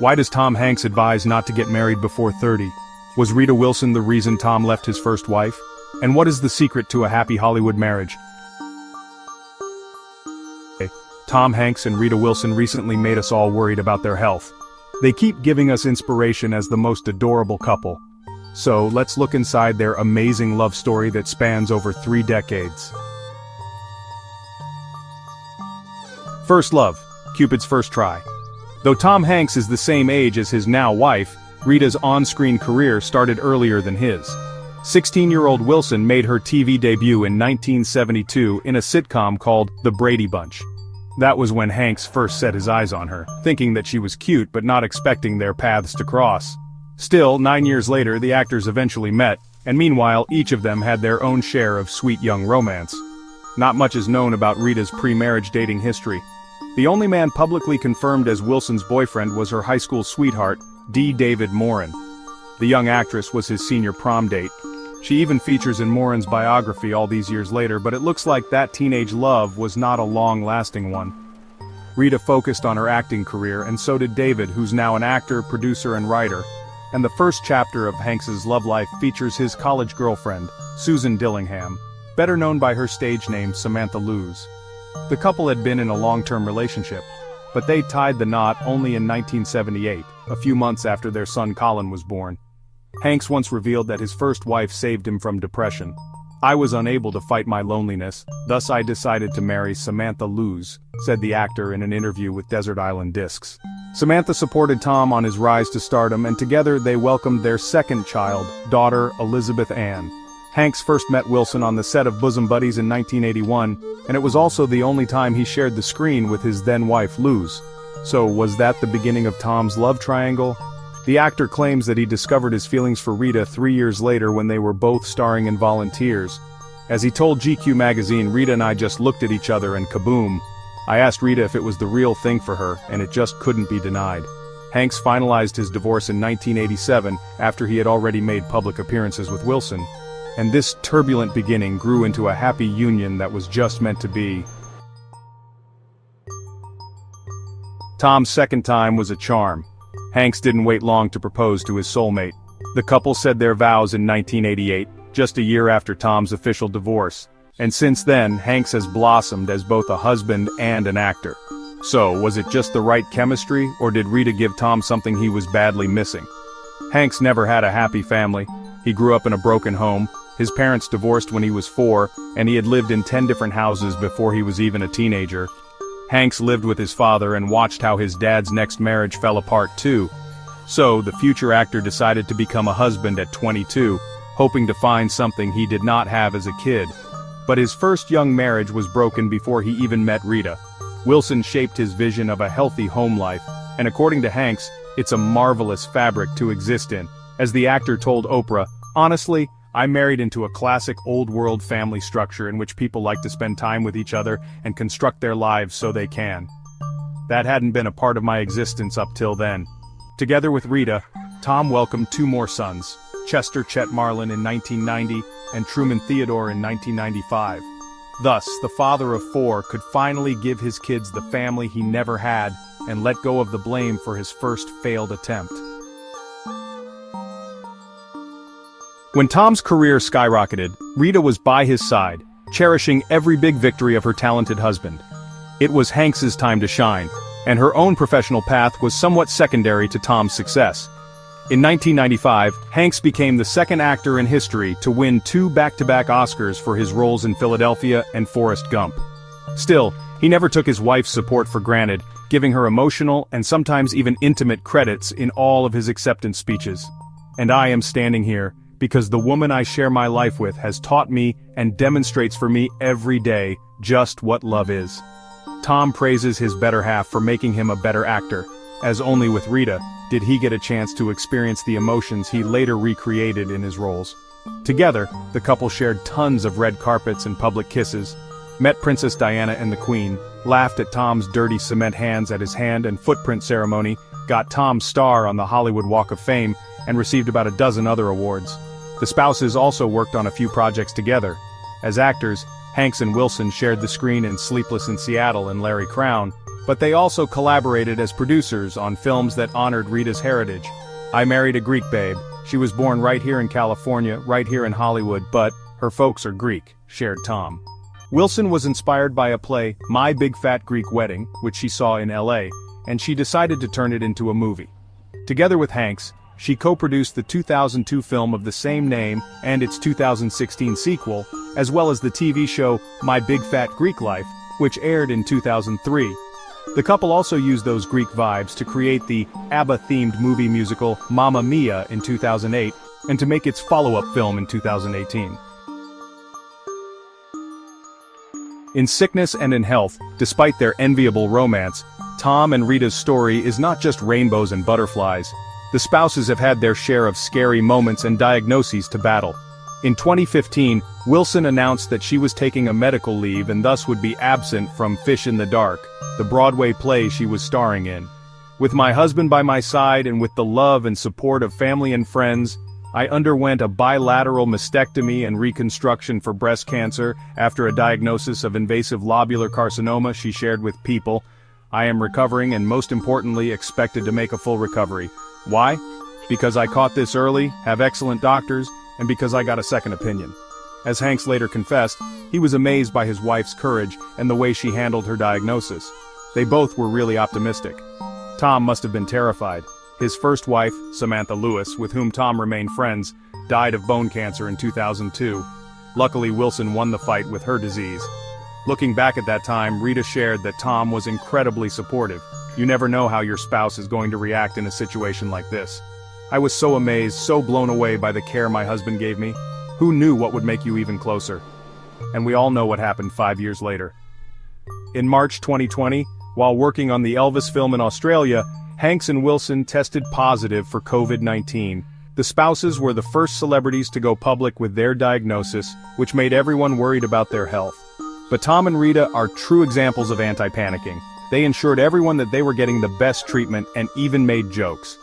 Why does Tom Hanks advise not to get married before 30? Was Rita Wilson the reason Tom left his first wife? And what is the secret to a happy Hollywood marriage? Tom Hanks and Rita Wilson recently made us all worried about their health. They keep giving us inspiration as the most adorable couple. So let's look inside their amazing love story that spans over 3 decades. First love, Cupid's first try. Though Tom Hanks is the same age as his now wife, Rita's on-screen career started earlier than his. 16-year-old Wilson made her TV debut in 1972 in a sitcom called The Brady Bunch. That was when Hanks first set his eyes on her, thinking that she was cute but not expecting their paths to cross. Still, 9 years later the actors eventually met, and meanwhile each of them had their own share of sweet young romance. Not much is known about Rita's pre-marriage dating history. The only man publicly confirmed as Wilson's boyfriend was her high school sweetheart, D. David Morin. The young actress was his senior prom date. She even features in Morin's biography all these years later, but it looks like that teenage love was not a long-lasting one. Rita focused on her acting career, and so did David, who's now an actor, producer, and writer. And the first chapter of Hanks's love life features his college girlfriend, Susan Dillingham, better known by her stage name Samantha Luz. The couple had been in a long-term relationship, but they tied the knot only in 1978, a few months after their son Colin was born. Hanks once revealed that his first wife saved him from depression. "I was unable to fight my loneliness, thus I decided to marry Samantha Luz," said the actor in an interview with Desert Island Discs. Samantha supported Tom on his rise to stardom, and together they welcomed their second child, daughter Elizabeth Ann. Hanks first met Wilson on the set of Bosom Buddies in 1981, and it was also the only time he shared the screen with his then-wife Luz. So was that the beginning of Tom's love triangle? The actor claims that he discovered his feelings for Rita 3 years later when they were both starring in Volunteers. As he told GQ magazine, "Rita and I just looked at each other and kaboom. I asked Rita if it was the real thing for her, and it just couldn't be denied." Hanks finalized his divorce in 1987 after he had already made public appearances with Wilson. And this turbulent beginning grew into a happy union that was just meant to be. Tom's second time was a charm. Hanks didn't wait long to propose to his soulmate. The couple said their vows in 1988, just a year after Tom's official divorce. And since then, Hanks has blossomed as both a husband and an actor. So, was it just the right chemistry, or did Rita give Tom something he was badly missing? Hanks never had a happy family. He grew up in a broken home. His parents divorced when he was 4, and he had lived in 10 different houses before he was even a teenager. Hanks lived with his father and watched how his dad's next marriage fell apart too. So, the future actor decided to become a husband at 22, hoping to find something he did not have as a kid. But his first young marriage was broken before he even met Rita. Wilson shaped his vision of a healthy home life, and according to Hanks, it's a marvelous fabric to exist in. As the actor told Oprah, "Honestly, I married into a classic old-world family structure in which people like to spend time with each other and construct their lives so they can. That hadn't been a part of my existence up till then." Together with Rita, Tom welcomed 2 more sons, Chester Chet Marlin in 1990 and Truman Theodore in 1995. Thus, the father of 4 could finally give his kids the family he never had and let go of the blame for his first failed attempt. When Tom's career skyrocketed, Rita was by his side, cherishing every big victory of her talented husband. It was Hanks's time to shine, and her own professional path was somewhat secondary to Tom's success. In 1995, Hanks became the second actor in history to win 2 back-to-back Oscars for his roles in Philadelphia and Forrest Gump. Still, he never took his wife's support for granted, giving her emotional and sometimes even intimate credits in all of his acceptance speeches. "And I am standing here because the woman I share my life with has taught me and demonstrates for me every day just what love is." Tom praises his better half for making him a better actor, as only with Rita did he get a chance to experience the emotions he later recreated in his roles. Together, the couple shared tons of red carpets and public kisses, met Princess Diana and the Queen, laughed at Tom's dirty cement hands at his hand and footprint ceremony, got Tom's star on the Hollywood Walk of Fame, and received about a dozen other awards. The spouses also worked on a few projects together. As actors, Hanks and Wilson shared the screen in Sleepless in Seattle and Larry Crowne, but they also collaborated as producers on films that honored Rita's heritage. I Married a Greek Babe. She was born right here in California, right here in Hollywood, but her folks are Greek, shared Tom. Wilson was inspired by a play, My Big Fat Greek Wedding, which she saw in LA, and she decided to turn it into a movie. Together with Hanks, she co-produced the 2002 film of the same name and its 2016 sequel, as well as the TV show My Big Fat Greek Life, which aired in 2003. The couple also used those Greek vibes to create the ABBA-themed movie musical Mamma Mia in 2008, and to make its follow-up film in 2018. In sickness and in health, despite their enviable romance, Tom and Rita's story is not just rainbows and butterflies. The spouses have had their share of scary moments and diagnoses to battle. In 2015, Wilson announced that she was taking a medical leave and thus would be absent from Fish in the Dark, the Broadway play she was starring in. With my husband by my side and with the love and support of family and friends, I underwent a bilateral mastectomy and reconstruction for breast cancer after a diagnosis of invasive lobular carcinoma, she shared with People. I am recovering and most importantly expected to make a full recovery. Why? Because I caught this early, have excellent doctors, and because I got a second opinion. As Hanks later confessed, he was amazed by his wife's courage and the way she handled her diagnosis. They both were really optimistic. Tom must have been terrified. His first wife, Samantha Lewis, with whom Tom remained friends, died of bone cancer in 2002. Luckily, Wilson won the fight with her disease. Looking back at that time, Rita shared that Tom was incredibly supportive. You never know how your spouse is going to react in a situation like this. I was so amazed, so blown away by the care my husband gave me. Who knew what would make you even closer? And we all know what happened 5 years later. In March 2020, while working on the Elvis film in Australia, Hanks and Wilson tested positive for COVID-19. The spouses were the first celebrities to go public with their diagnosis, which made everyone worried about their health. But Tom and Rita are true examples of anti-panicking. They ensured everyone that they were getting the best treatment and even made jokes.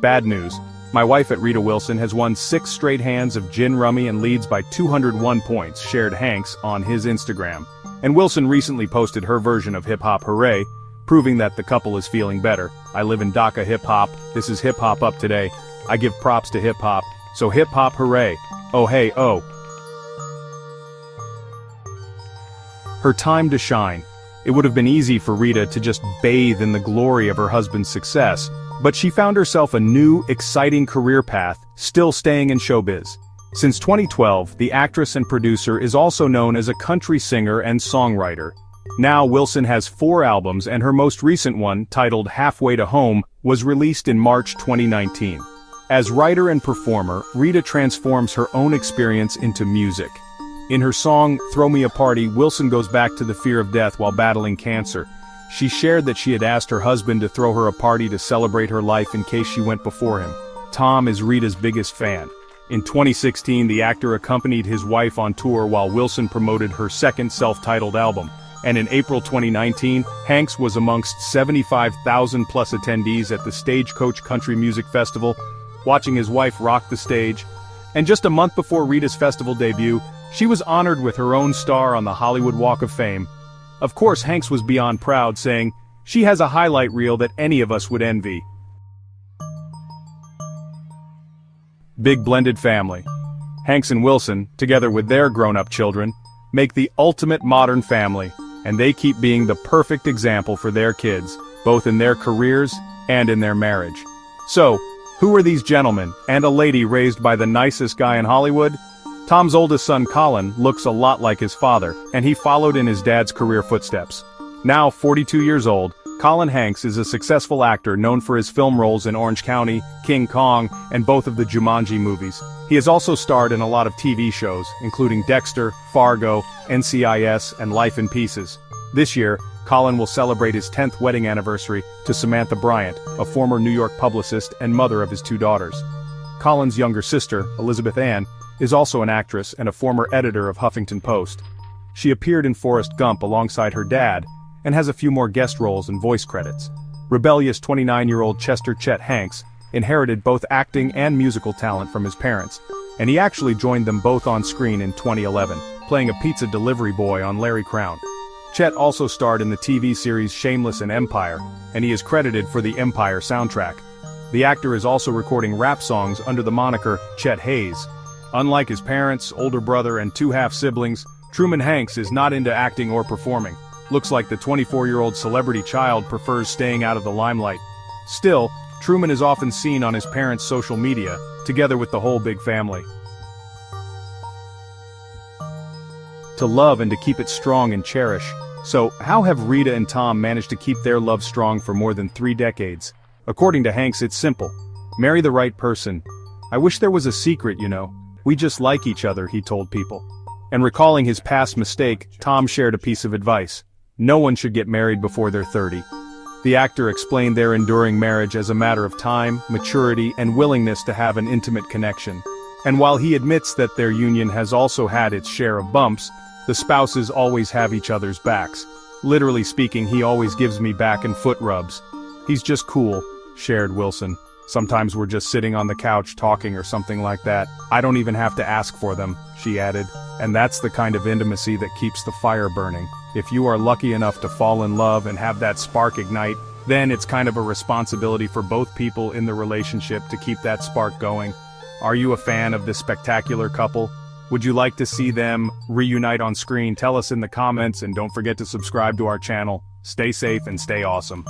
Bad news. My wife at Rita Wilson has won 6 straight hands of gin rummy and leads by 201 points, shared Hanks on his Instagram. And Wilson recently posted her version of Hip Hop Hooray, proving that the couple is feeling better. I live in Dhaka hip hop, this is Hip Hop Up Today. I give props to hip hop, so hip hop hooray. Oh hey oh. Her time to shine. It would have been easy for Rita to just bathe in the glory of her husband's success, but she found herself a new, exciting career path, still staying in showbiz. Since 2012, the actress and producer is also known as a country singer and songwriter. Now Wilson has 4 albums and her most recent one, titled Halfway to Home, was released in March 2019. As writer and performer, Rita transforms her own experience into music. In her song, Throw Me a Party, Wilson goes back to the fear of death while battling cancer. She shared that she had asked her husband to throw her a party to celebrate her life in case she went before him. Tom is Rita's biggest fan. In 2016, the actor accompanied his wife on tour while Wilson promoted her second self-titled album. And in April 2019, Hanks was amongst 75,000 plus attendees at the Stagecoach Country Music Festival, watching his wife rock the stage. And just a month before Rita's festival debut, she was honored with her own star on the Hollywood Walk of Fame. Of course, Hanks was beyond proud, saying, "She has a highlight reel that any of us would envy." Big blended family. Hanks and Wilson, together with their grown-up children, make the ultimate modern family, and they keep being the perfect example for their kids, both in their careers and in their marriage. So, who are these gentlemen, and a lady raised by the nicest guy in Hollywood? Tom's oldest son Colin looks a lot like his father, and he followed in his dad's career footsteps. Now 42 years old, Colin Hanks is a successful actor known for his film roles in Orange County, King Kong, and both of the Jumanji movies. He has also starred in a lot of TV shows, including Dexter, Fargo, NCIS, and Life in Pieces. This year, Colin will celebrate his 10th wedding anniversary to Samantha Bryant, a former New York publicist and mother of his 2 daughters. Colin's younger sister, Elizabeth Ann, is also an actress and a former editor of Huffington Post. She appeared in Forrest Gump alongside her dad, and has a few more guest roles and voice credits. Rebellious 29-year-old Chester Chet Hanks inherited both acting and musical talent from his parents, and he actually joined them both on screen in 2011, playing a pizza delivery boy on Larry Crown. Chet also starred in the TV series Shameless and Empire, and he is credited for the Empire soundtrack. The actor is also recording rap songs under the moniker Chet Hayes. Unlike his parents, older brother, and two half-siblings, Truman Hanks is not into acting or performing. Looks like the 24-year-old celebrity child prefers staying out of the limelight. Still, Truman is often seen on his parents' social media, together with the whole big family. To love and to keep it strong and cherish. So, how have Rita and Tom managed to keep their love strong for more than 3 decades? According to Hanks, it's simple. Marry the right person. I wish there was a secret, you know. We just like each other, he told People. And recalling his past mistake, Tom shared a piece of advice. No one should get married before they're 30. The actor explained their enduring marriage as a matter of time, maturity, and willingness to have an intimate connection. And while he admits that their union has also had its share of bumps, the spouses always have each other's backs. Literally speaking, he always gives me back and foot rubs. He's just cool, shared Wilson. Sometimes we're just sitting on the couch talking or something like that. I don't even have to ask for them, she added. And that's the kind of intimacy that keeps the fire burning. If you are lucky enough to fall in love and have that spark ignite, then it's kind of a responsibility for both people in the relationship to keep that spark going. Are you a fan of this spectacular couple? Would you like to see them reunite on screen? Tell us in the comments, and don't forget to subscribe to our channel. Stay safe and stay awesome.